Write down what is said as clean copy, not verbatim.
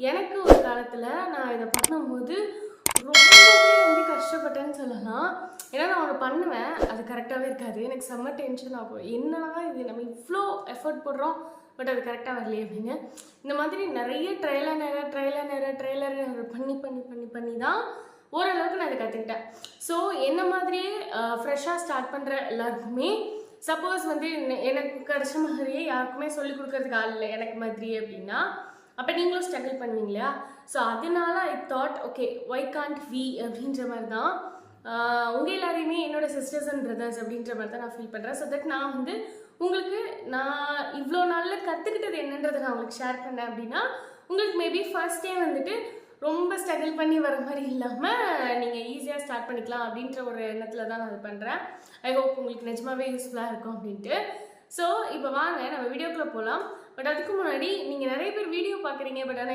எனக்கு ஒரு காலத்தில் நான் இதை பண்ணும்போது ரொம்பவே கஷ்டப்பட்டேன்னு சொல்லலாம். ஏன்னா நான் ஒன்று பண்ணுவேன், அது கரெக்டாகவே இருக்காது. எனக்கு செம்ம டென்ஷன் ஆகும். என்னடா இது, நம்ம இவ்வளோ எஃபர்ட் போடுறோம், பட் அது கரெக்டாக வரலையே அப்படின்னு. இந்த மாதிரி நிறைய ட்ரையல் பண்ணி பண்ணி பண்ணி பண்ணி தான் ஓரளவுக்கு நான் இதை கற்றுக்கிட்டேன். ஸோ என்ன மாதிரியே ஃப்ரெஷ்ஷாக ஸ்டார்ட் பண்ணுற எல்லாருக்குமே, சப்போஸ் வந்து எனக்கு கிடைச்ச மாதிரியே யாருக்குமே சொல்லிக் கொடுக்கறதுக்கு ஆள் இல்லை எனக்கு மாதிரியே அப்படின்னா, அப்போ நீங்களும் ஸ்ட்ரகிள் பண்ணுவீங்க இல்லையா? ஸோ அதனால I thought okay why can't we அப்படின்ற மாதிரி தான் உங்கள் எல்லாரையுமே என்னோட சிஸ்டர்ஸ் அண்ட் பிரதர்ஸ் அப்படின்ற மாதிரி தான் நான் ஃபீல் பண்ணுறேன். ஸோ தட் நான் வந்து உங்களுக்கு நான் இவ்வளோ நாளில் கற்றுக்கிட்டது என்னன்றதை நான் உங்களுக்கு ஷேர் பண்ணேன் அப்படின்னா, உங்களுக்கு மேபி ஃபர்ஸ்ட் டே வந்துட்டு ரொம்ப ஸ்ட்ரகிள் பண்ணி வர மாதிரி இல்லாமல் நீங்கள் ஈஸியாக ஸ்டார்ட் பண்ணிக்கலாம் அப்படின்ற ஒரு எண்ணத்தில் தான் நான் இது பண்ணுறேன். ஐ ஹோப் உங்களுக்கு நிஜமாவே யூஸ்ஃபுல்லாக இருக்கும் அப்படின்ட்டு. ஸோ இப்போ வாங்க நம்ம வீடியோக்குள்ளே போகலாம். பட் அதுக்கு முன்னாடி நீங்கள் நிறைய பேர் வீடியோ பார்க்குறீங்க, பட் ஆனால்